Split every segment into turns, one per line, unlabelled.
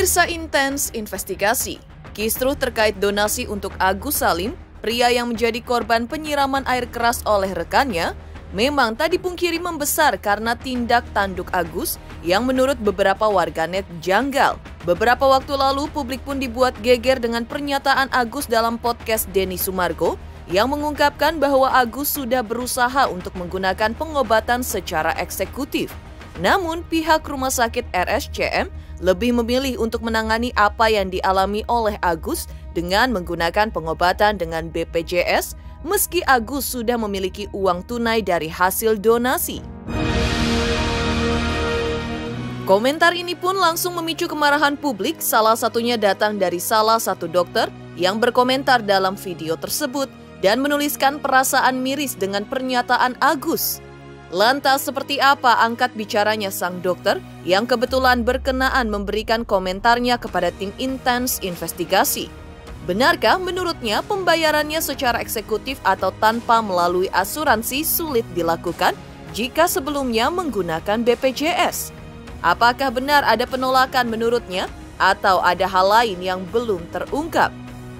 Pemirsa Intens Investigasi, kisruh terkait donasi untuk Agus Salim, pria yang menjadi korban penyiraman air keras oleh rekannya, memang tak dipungkiri membesar karena tindak tanduk Agus yang menurut beberapa warganet janggal. Beberapa waktu lalu, publik pun dibuat geger dengan pernyataan Agus dalam podcast Denny Sumargo yang mengungkapkan bahwa Agus sudah berusaha untuk menggunakan pengobatan secara eksekutif. Namun, pihak rumah sakit RSCM lebih memilih untuk menangani apa yang dialami oleh Agus dengan menggunakan pengobatan dengan BPJS, meski Agus sudah memiliki uang tunai dari hasil donasi. Komentar ini pun langsung memicu kemarahan publik, salah satunya datang dari salah satu dokter yang berkomentar dalam video tersebut dan menuliskan perasaan miris dengan pernyataan Agus. Lantas seperti apa angkat bicaranya sang dokter yang kebetulan berkenaan memberikan komentarnya kepada tim Intens Investigasi? Benarkah menurutnya pembayarannya secara eksekutif atau tanpa melalui asuransi sulit dilakukan jika sebelumnya menggunakan BPJS? Apakah benar ada penolakan menurutnya atau ada hal lain yang belum terungkap?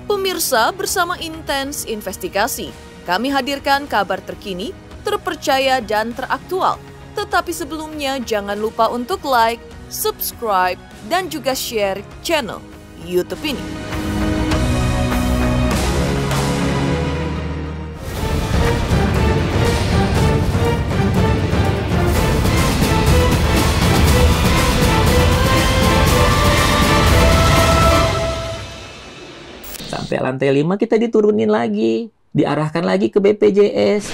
Pemirsa, bersama Intens Investigasi, kami hadirkan kabar terkini, terpercaya dan teraktual. Tetapi sebelumnya jangan lupa untuk like, subscribe, dan juga share channel YouTube ini.
Sampai lantai 5 kita diturunin lagi, diarahkan lagi ke BPJS.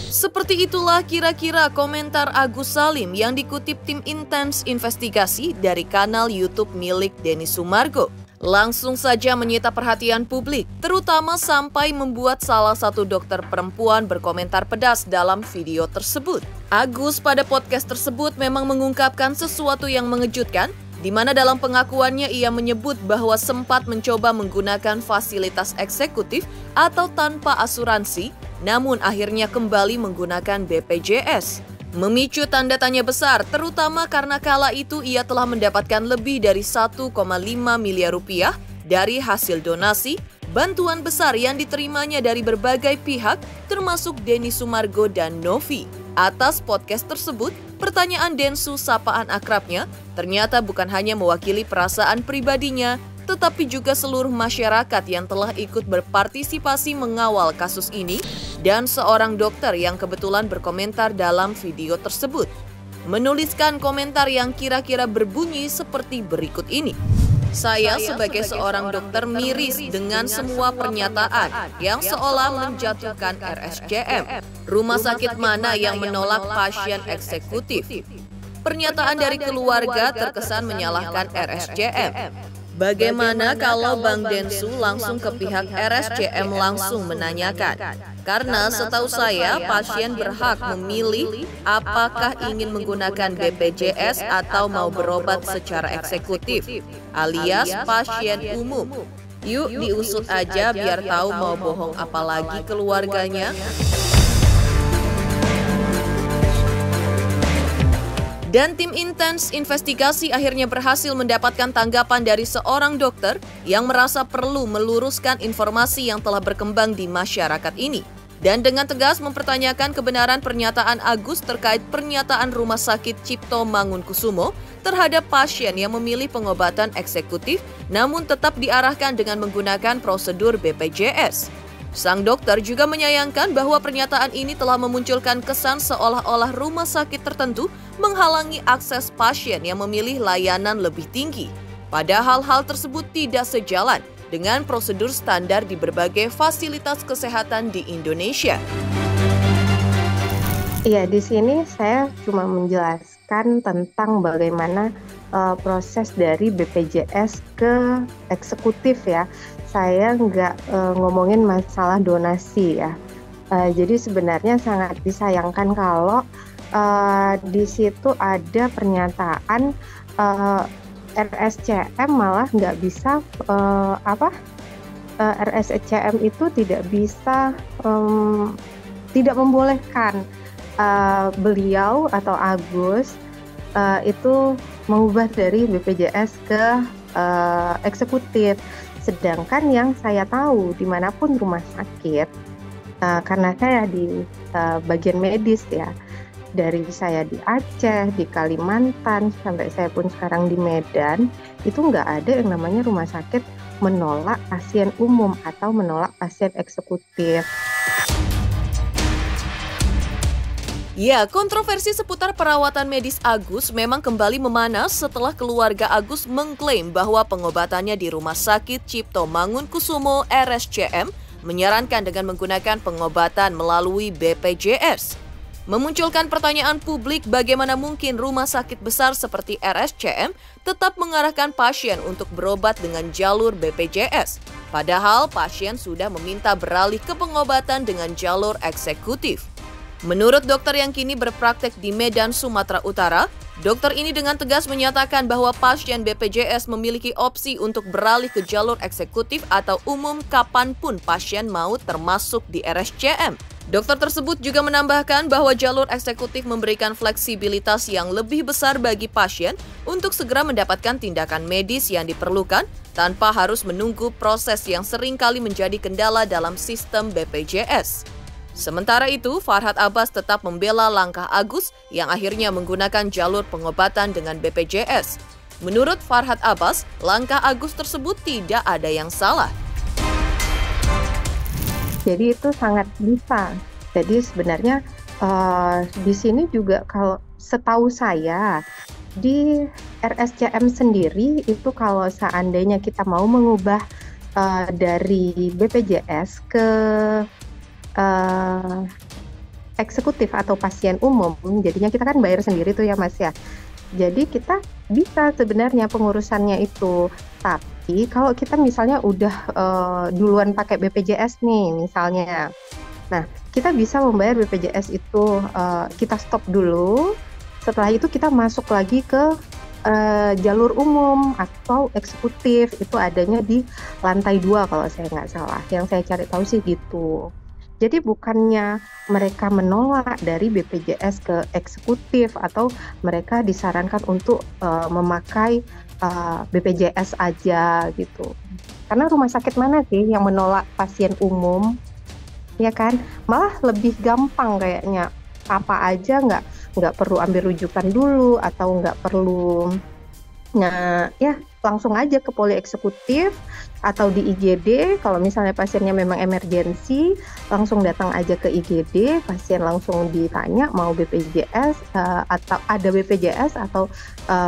Seperti itulah kira-kira komentar Agus Salim yang dikutip tim Intens Investigasi dari kanal YouTube milik Denny Sumargo. Langsung saja menyita perhatian publik, terutama sampai membuat salah satu dokter perempuan berkomentar pedas dalam video tersebut. Agus pada podcast tersebut memang mengungkapkan sesuatu yang mengejutkan, di mana dalam pengakuannya ia menyebut bahwa sempat mencoba menggunakan fasilitas eksekutif atau tanpa asuransi, namun akhirnya kembali menggunakan BPJS. Memicu tanda tanya besar, terutama karena kala itu ia telah mendapatkan lebih dari 1,5 miliar rupiah dari hasil donasi, bantuan besar yang diterimanya dari berbagai pihak, termasuk Denny Sumargo dan Novi. Atas podcast tersebut, pertanyaan Densu sapaan akrabnya ternyata bukan hanya mewakili perasaan pribadinya, tetapi juga seluruh masyarakat yang telah ikut berpartisipasi mengawal kasus ini dan seorang dokter yang kebetulan berkomentar dalam video tersebut. Menuliskan komentar yang kira-kira berbunyi seperti berikut ini. Saya sebagai seorang dokter miris dengan semua pernyataan yang seolah menjatuhkan RSCM. Rumah sakit mana yang menolak pasien eksekutif? Pernyataan dari keluarga terkesan menyalahkan RSCM. Bagaimana kalau Bang Densu langsung ke pihak RSCM langsung menanyakan? Karena setahu saya pasien berhak memilih apakah ingin menggunakan BPJS atau mau berobat secara eksekutif, alias pasien umum. Yuk diusut aja biar tahu mau bohong apa lagi keluarganya. Dan tim Intens Investigasi akhirnya berhasil mendapatkan tanggapan dari seorang dokter yang merasa perlu meluruskan informasi yang telah berkembang di masyarakat ini. Dan dengan tegas mempertanyakan kebenaran pernyataan Agus terkait pernyataan Rumah Sakit Cipto Mangunkusumo terhadap pasien yang memilih pengobatan eksekutif namun tetap diarahkan dengan menggunakan prosedur BPJS. Sang dokter juga menyayangkan bahwa pernyataan ini telah memunculkan kesan seolah-olah rumah sakit tertentu menghalangi akses pasien yang memilih layanan lebih tinggi. Padahal hal tersebut tidak sejalan dengan prosedur standar di berbagai fasilitas kesehatan di Indonesia.
Iya, di sini saya cuma menjelaskan tentang bagaimana proses dari BPJS ke eksekutif ya. Saya nggak ngomongin masalah donasi ya. Jadi sebenarnya sangat disayangkan kalau di situ ada pernyataan RSCM malah nggak bisa RSCM itu tidak bisa tidak membolehkan beliau atau Agus itu mengubah dari BPJS ke eksekutif. Sedangkan yang saya tahu dimanapun rumah sakit, karena saya di bagian medis ya, dari saya di Aceh, di Kalimantan, sampai saya pun sekarang di Medan, itu nggak ada yang namanya rumah sakit menolak pasien umum atau menolak pasien eksekutif.
Ya, kontroversi seputar perawatan medis Agus memang kembali memanas setelah keluarga Agus mengklaim bahwa pengobatannya di Rumah Sakit Cipto Mangunkusumo RSCM menyarankan dengan menggunakan pengobatan melalui BPJS. Memunculkan pertanyaan publik bagaimana mungkin rumah sakit besar seperti RSCM tetap mengarahkan pasien untuk berobat dengan jalur BPJS. Padahal pasien sudah meminta beralih ke pengobatan dengan jalur eksekutif. Menurut dokter yang kini berpraktek di Medan, Sumatera Utara, dokter ini dengan tegas menyatakan bahwa pasien BPJS memiliki opsi untuk beralih ke jalur eksekutif atau umum kapanpun pasien mau termasuk di RSCM. Dokter tersebut juga menambahkan bahwa jalur eksekutif memberikan fleksibilitas yang lebih besar bagi pasien untuk segera mendapatkan tindakan medis yang diperlukan tanpa harus menunggu proses yang seringkali menjadi kendala dalam sistem BPJS. Sementara itu, Farhad Abbas tetap membela langkah Agus yang akhirnya menggunakan jalur pengobatan dengan BPJS. Menurut Farhad Abbas, langkah Agus tersebut tidak ada yang salah.
Jadi itu sangat bisa. Jadi sebenarnya di sini juga kalau setahu saya di RSCM sendiri itu kalau seandainya kita mau mengubah dari BPJS ke eksekutif atau pasien umum, jadinya kita kan bayar sendiri tuh ya Mas ya. Jadi kita bisa sebenarnya pengurusannya itu. Tapi kalau kita misalnya udah duluan pakai BPJS nih misalnya, nah kita bisa membayar BPJS itu, kita stop dulu. Setelah itu kita masuk lagi ke jalur umum atau eksekutif, itu adanya di lantai 2 kalau saya nggak salah. Yang saya cari tahu sih gitu. Jadi bukannya mereka menolak dari BPJS ke eksekutif atau mereka disarankan untuk memakai BPJS aja gitu. Karena rumah sakit mana sih yang menolak pasien umum? Ya kan? Malah lebih gampang kayaknya. Apa aja nggak perlu ambil rujukan dulu atau nggak perlu ya langsung aja ke poli eksekutif atau di IGD. Kalau misalnya pasiennya memang emergensi, langsung datang aja ke IGD, pasien langsung ditanya mau BPJS atau ada BPJS atau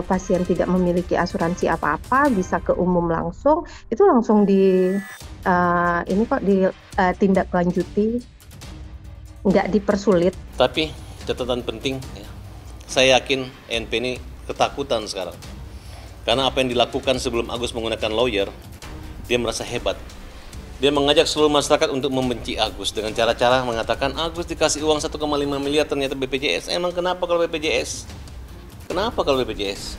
pasien tidak memiliki asuransi apa-apa, bisa ke umum langsung, itu langsung ditindaklanjuti, nggak dipersulit.
Tapi catatan penting, ya, saya yakin NP ini ketakutan sekarang. Karena apa yang dilakukan sebelum Agus menggunakan lawyer, dia merasa hebat. Dia mengajak seluruh masyarakat untuk membenci Agus dengan cara-cara mengatakan Agus dikasih uang 1,5 miliar ternyata BPJS. Emang kenapa kalau BPJS? Kenapa kalau BPJS?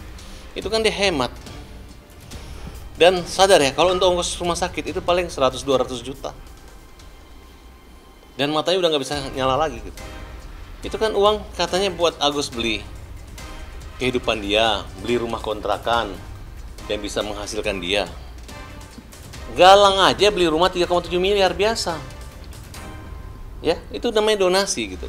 Itu kan dia hemat. Dan sadar ya, kalau untuk ongkos rumah sakit itu paling 100-200 juta. Dan matanya udah nggak bisa nyala lagi gitu. Itu kan uang katanya buat Agus beli kehidupan dia, beli rumah kontrakan yang bisa menghasilkan dia. Galang aja beli rumah 3,7 miliar biasa. Ya, itu namanya donasi gitu.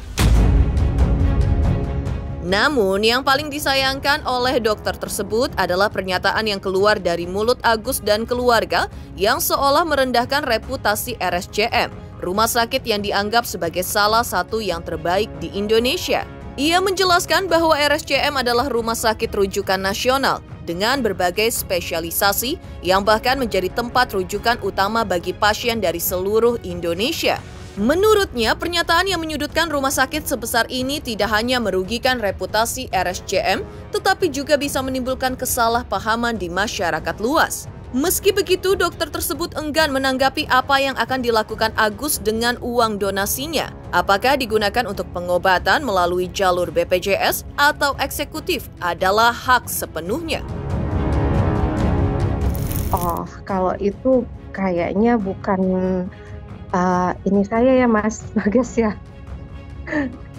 Namun, yang paling disayangkan oleh dokter tersebut adalah pernyataan yang keluar dari mulut Agus dan keluarga yang seolah merendahkan reputasi RSCM, rumah sakit yang dianggap sebagai salah satu yang terbaik di Indonesia. Ia menjelaskan bahwa RSCM adalah rumah sakit rujukan nasional dengan berbagai spesialisasi yang bahkan menjadi tempat rujukan utama bagi pasien dari seluruh Indonesia. Menurutnya, pernyataan yang menyudutkan rumah sakit sebesar ini tidak hanya merugikan reputasi RSCM, tetapi juga bisa menimbulkan kesalahpahaman di masyarakat luas. Meski begitu, dokter tersebut enggan menanggapi apa yang akan dilakukan Agus dengan uang donasinya. Apakah digunakan untuk pengobatan melalui jalur BPJS atau eksekutif adalah hak sepenuhnya.
Oh, kalau itu kayaknya bukan ini saya ya Mas Bagas ya.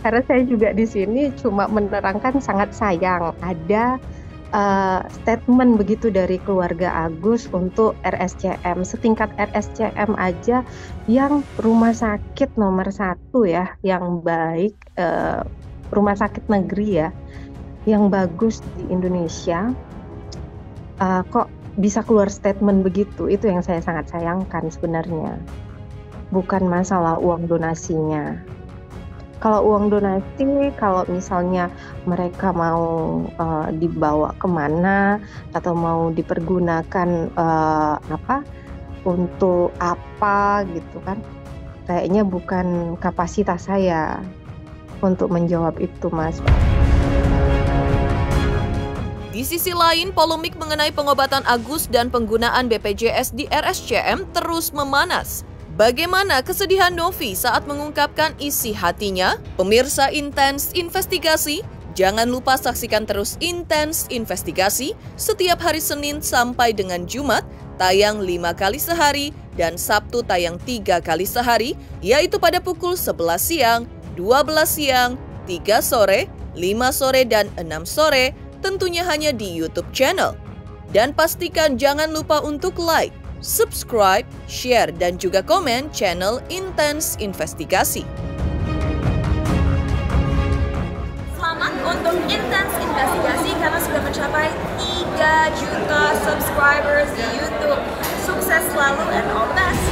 Karena saya juga di sini cuma menerangkan sangat sayang ada statement begitu dari keluarga Agus untuk RSCM, setingkat RSCM aja yang rumah sakit nomor 1 ya, yang baik, rumah sakit negeri ya, yang bagus di Indonesia, kok bisa keluar statement begitu. Itu yang saya sangat sayangkan sebenarnya, bukan masalah uang donasinya. Kalau uang donasi, kalau misalnya mereka mau dibawa kemana atau mau dipergunakan untuk apa gitu kan, kayaknya bukan kapasitas saya untuk menjawab itu, Mas.
Di sisi lain, polemik mengenai pengobatan Agus dan penggunaan BPJS di RSCM terus memanas. Bagaimana kesedihan Novi saat mengungkapkan isi hatinya? Pemirsa Intens Investigasi, jangan lupa saksikan terus Intens Investigasi setiap hari Senin sampai dengan Jumat, tayang 5 kali sehari, dan Sabtu tayang 3 kali sehari, yaitu pada pukul 11 siang, 12 siang, 3 sore, 5 sore, dan 6 sore, tentunya hanya di YouTube channel. Dan pastikan jangan lupa untuk like, subscribe, share, dan juga komen channel Intens Investigasi.
Selamat untuk Intens Investigasi karena sudah mencapai 3 juta subscribers di YouTube. Sukses selalu and all the best!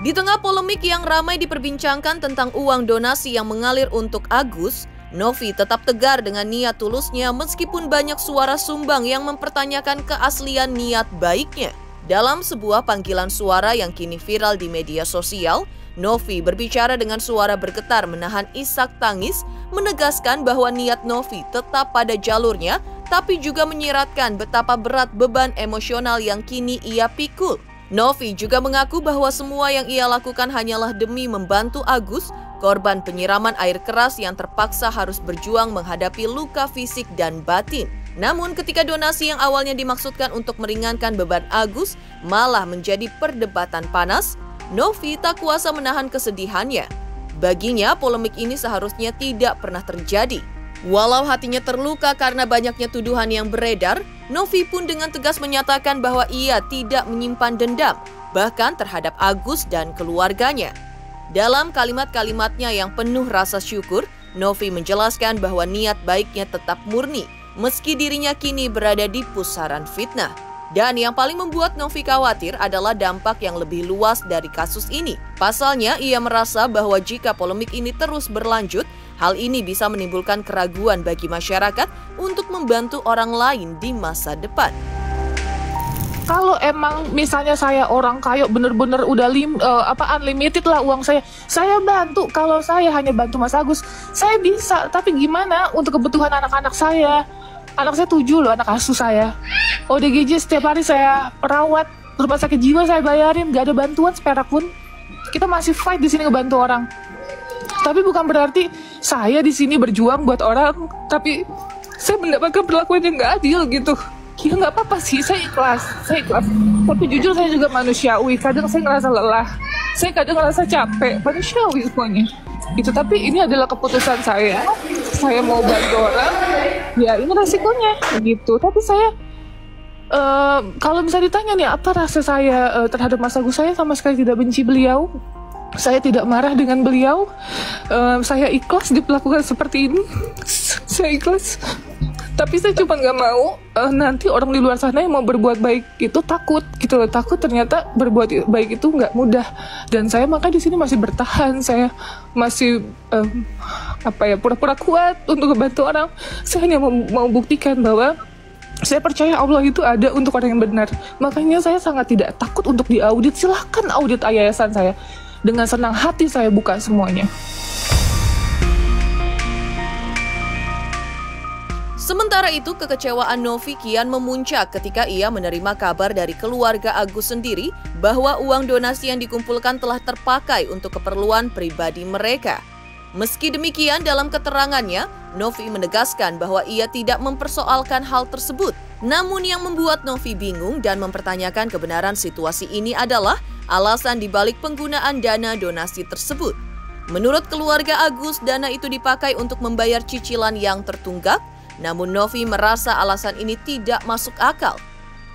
Di tengah polemik yang ramai diperbincangkan tentang uang donasi yang mengalir untuk Agus, Novi tetap tegar dengan niat tulusnya meskipun banyak suara sumbang yang mempertanyakan keaslian niat baiknya. Dalam sebuah panggilan suara yang kini viral di media sosial, Novi berbicara dengan suara bergetar menahan isak tangis, menegaskan bahwa niat Novi tetap pada jalurnya, tapi juga menyiratkan betapa berat beban emosional yang kini ia pikul. Novi juga mengaku bahwa semua yang ia lakukan hanyalah demi membantu Agus, korban penyiraman air keras yang terpaksa harus berjuang menghadapi luka fisik dan batin. Namun ketika donasi yang awalnya dimaksudkan untuk meringankan beban Agus malah menjadi perdebatan panas, Novi tak kuasa menahan kesedihannya. Baginya, polemik ini seharusnya tidak pernah terjadi. Walau hatinya terluka karena banyaknya tuduhan yang beredar, Novi pun dengan tegas menyatakan bahwa ia tidak menyimpan dendam, bahkan terhadap Agus dan keluarganya. Dalam kalimat-kalimatnya yang penuh rasa syukur, Novi menjelaskan bahwa niat baiknya tetap murni, meski dirinya kini berada di pusaran fitnah. Dan yang paling membuat Novi khawatir adalah dampak yang lebih luas dari kasus ini. Pasalnya, ia merasa bahwa jika polemik ini terus berlanjut, hal ini bisa menimbulkan keraguan bagi masyarakat untuk membantu orang lain di masa depan.
Kalau emang misalnya saya orang kaya bener-bener udah unlimited lah uang saya bantu. Kalau saya hanya bantu Mas Agus, saya bisa. Tapi gimana untuk kebutuhan anak-anak saya? Anak saya 7 loh, anak asuh saya. ODGJ setiap hari saya rawat, rumah sakit jiwa saya bayarin, gak ada bantuan seperak pun. Kita masih fight di sini ngebantu orang. Tapi bukan berarti saya di sini berjuang buat orang, tapi saya mendapatkan perlakuan yang gak adil gitu. Ya nggak apa-apa sih, saya ikhlas. Tapi jujur saya juga manusiawi. Kadang saya ngerasa lelah, saya kadang ngerasa capek, manusiawi semuanya. Itu, tapi ini adalah keputusan saya. Saya mau bantu orang, ya ini resikonya gitu. Tapi saya kalau bisa ditanya nih, apa rasa saya terhadap Mas Agus, saya sama sekali tidak benci beliau. Saya tidak marah dengan beliau. Saya ikhlas diperlakukan seperti ini. Saya ikhlas. Tapi saya cuma nggak mau nanti orang di luar sana yang mau berbuat baik itu takut gitu loh. Takut ternyata berbuat baik itu nggak mudah. Dan saya makanya di sini masih bertahan. Saya masih pura-pura kuat untuk membantu orang. Saya hanya mau buktikan bahwa saya percaya Allah itu ada untuk orang yang benar. Makanya saya sangat tidak takut untuk diaudit. Silahkan audit yayasan saya. Dengan senang hati saya buka semuanya.
Sementara itu, kekecewaan Novi kian memuncak ketika ia menerima kabar dari keluarga Agus sendiri bahwa uang donasi yang dikumpulkan telah terpakai untuk keperluan pribadi mereka. Meski demikian, dalam keterangannya, Novi menegaskan bahwa ia tidak mempersoalkan hal tersebut. Namun yang membuat Novi bingung dan mempertanyakan kebenaran situasi ini adalah alasan dibalik penggunaan dana donasi tersebut. Menurut keluarga Agus, dana itu dipakai untuk membayar cicilan yang tertunggak. Namun Novi merasa alasan ini tidak masuk akal.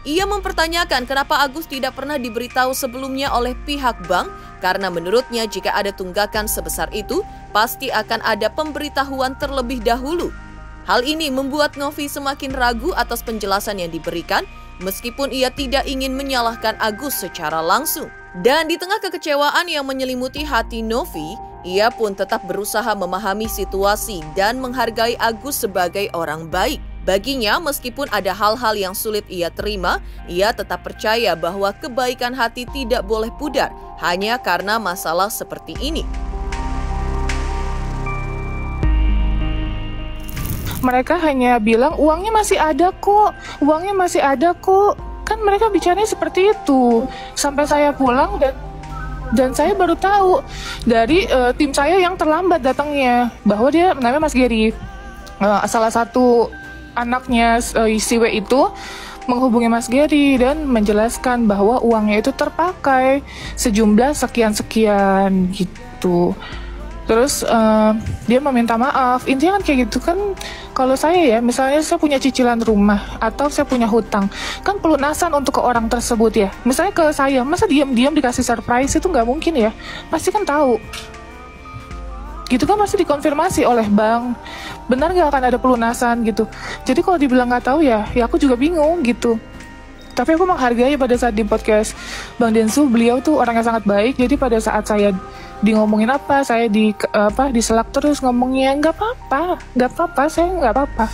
Ia mempertanyakan kenapa Agus tidak pernah diberitahu sebelumnya oleh pihak bank, karena menurutnya jika ada tunggakan sebesar itu, pasti akan ada pemberitahuan terlebih dahulu. Hal ini membuat Novi semakin ragu atas penjelasan yang diberikan, meskipun ia tidak ingin menyalahkan Agus secara langsung. Dan di tengah kekecewaan yang menyelimuti hati Novi, ia pun tetap berusaha memahami situasi dan menghargai Agus sebagai orang baik. Baginya, meskipun ada hal-hal yang sulit ia terima, ia tetap percaya bahwa kebaikan hati tidak boleh pudar hanya karena masalah seperti ini.
Mereka hanya bilang uangnya masih ada kok, uangnya masih ada kok. Kan mereka bicaranya seperti itu. Sampai saya pulang dan saya baru tahu dari tim saya yang terlambat datangnya bahwa dia namanya Mas Gary. Salah satu anaknya si W itu menghubungi Mas Gary dan menjelaskan bahwa uangnya itu terpakai sejumlah sekian-sekian gitu. Terus dia meminta maaf. Intinya kan kayak gitu kan. Kalau saya ya, misalnya saya punya cicilan rumah atau saya punya hutang, kan pelunasan untuk ke orang tersebut ya. Misalnya ke saya, masa diam-diam dikasih surprise itu nggak mungkin ya. Pasti kan tahu. Gitu kan pasti dikonfirmasi oleh bank. Benar nggak akan ada pelunasan gitu. Jadi kalau dibilang nggak tahu ya aku juga bingung gitu. Tapi aku menghargai pada saat di podcast Bang Densu, beliau tuh orangnya sangat baik. Jadi pada saat saya ngomongin apa, saya diselak terus ngomongnya nggak apa-apa, saya nggak apa-apa.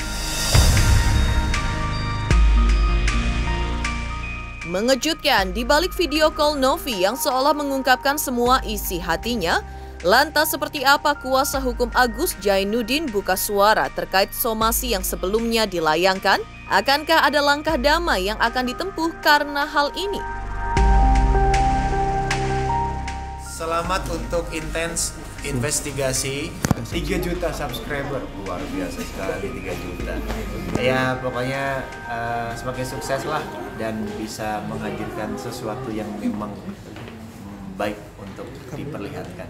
Mengejutkan, di balik video call Novi yang seolah mengungkapkan semua isi hatinya, lantas seperti apa kuasa hukum Agus Jainuddin buka suara terkait somasi yang sebelumnya dilayangkan? Akankah ada langkah damai yang akan ditempuh karena hal ini?
Selamat untuk intens investigasi 3 juta subscriber, luar biasa sekali 3 juta. Ya pokoknya semakin sukses lah dan bisa menghadirkan sesuatu yang memang baik untuk diperlihatkan.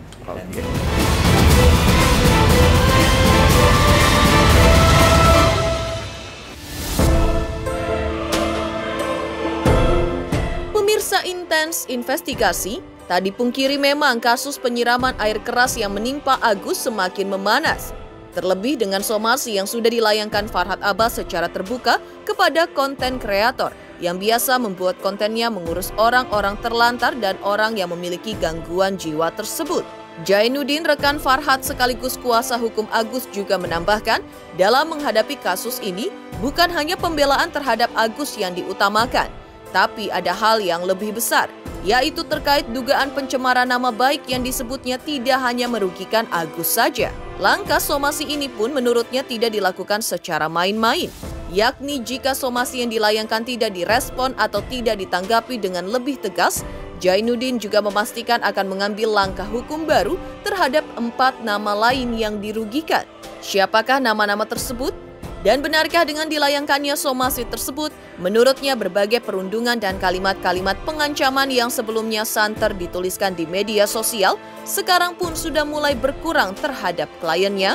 Pemirsa Intens Investigasi, tak dipungkiri memang kasus penyiraman air keras yang menimpa Agus semakin memanas. Terlebih dengan somasi yang sudah dilayangkan Farhad Abbas secara terbuka kepada konten kreator yang biasa membuat kontennya mengurus orang-orang terlantar dan orang yang memiliki gangguan jiwa tersebut. Jainuddin, rekan Farhad sekaligus kuasa hukum Agus, juga menambahkan dalam menghadapi kasus ini bukan hanya pembelaan terhadap Agus yang diutamakan, tapi ada hal yang lebih besar, yaitu terkait dugaan pencemaran nama baik yang disebutnya tidak hanya merugikan Agus saja. Langkah somasi ini pun menurutnya tidak dilakukan secara main-main, yakni jika somasi yang dilayangkan tidak direspon atau tidak ditanggapi dengan lebih tegas, Jainuddin juga memastikan akan mengambil langkah hukum baru terhadap 4 nama lain yang dirugikan. Siapakah nama-nama tersebut? Dan benarkah dengan dilayangkannya somasi tersebut, menurutnya berbagai perundungan dan kalimat-kalimat pengancaman yang sebelumnya santer dituliskan di media sosial, sekarang pun sudah mulai berkurang terhadap kliennya?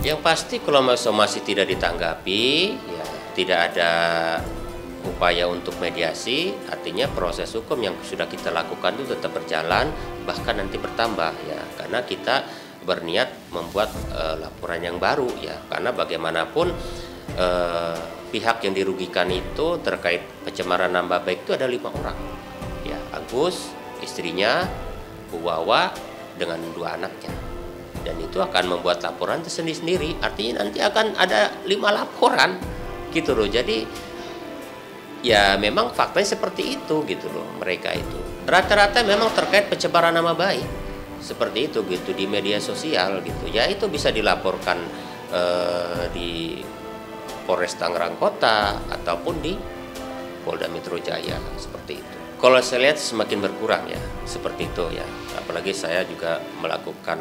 Yang pasti kalau somasi tidak ditanggapi, ya tidak ada upaya untuk mediasi, artinya proses hukum yang sudah kita lakukan itu tetap berjalan, bahkan nanti bertambah ya, karena kita berniat membuat laporan yang baru ya, karena bagaimanapun pihak yang dirugikan itu terkait pencemaran nama baik itu ada 5 orang ya, Agus, istrinya, Bu Wawa dengan 2 anaknya, dan itu akan membuat laporan tersendiri-sendiri, artinya nanti akan ada 5 laporan gitu loh. Jadi ya memang faktanya seperti itu gitu loh, mereka itu rata-rata memang terkait pencemaran nama baik seperti itu gitu di media sosial gitu. Ya itu bisa dilaporkan di Polres Tangerang Kota ataupun di Polda Metro Jaya seperti itu. Kalau saya lihat semakin berkurang ya seperti itu ya. Apalagi saya juga melakukan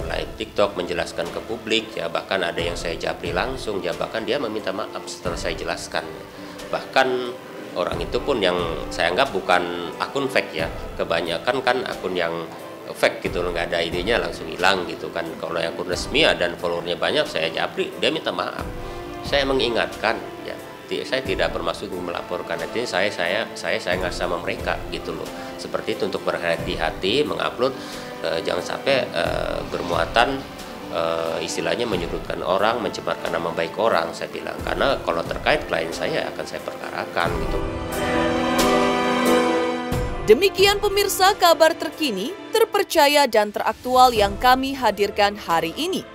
live TikTok menjelaskan ke publik ya, bahkan ada yang saya japri langsung ya, bahkan dia meminta maaf setelah saya jelaskan. Bahkan orang itu pun yang saya anggap bukan akun fake ya, kebanyakan kan akun yang fake gitu, nggak ada idenya langsung hilang gitu kan. Kalau yang akun resmi dan followernya banyak saya japri, dia minta maaf, saya mengingatkan ya, saya tidak bermaksud melaporkan, artinya saya nggak sama mereka gitu loh, seperti itu, untuk berhati-hati mengupload, jangan sampai bermuatan istilahnya menyudutkan orang, mencemarkan nama baik orang, saya bilang, karena kalau terkait klien saya akan saya perkarakan gitu.
Demikian pemirsa kabar terkini, terpercaya dan teraktual yang kami hadirkan hari ini.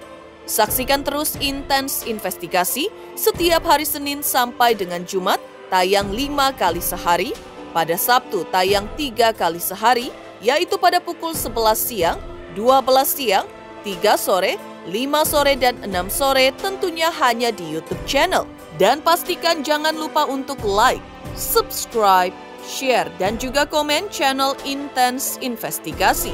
Saksikan terus Intens Investigasi setiap hari Senin sampai dengan Jumat tayang 5 kali sehari, pada Sabtu tayang 3 kali sehari, yaitu pada pukul 11 siang, 12 siang, 3 sore, 5 sore, dan 6 sore, tentunya hanya di YouTube channel. Dan pastikan jangan lupa untuk like, subscribe, share, dan juga komen channel Intens Investigasi.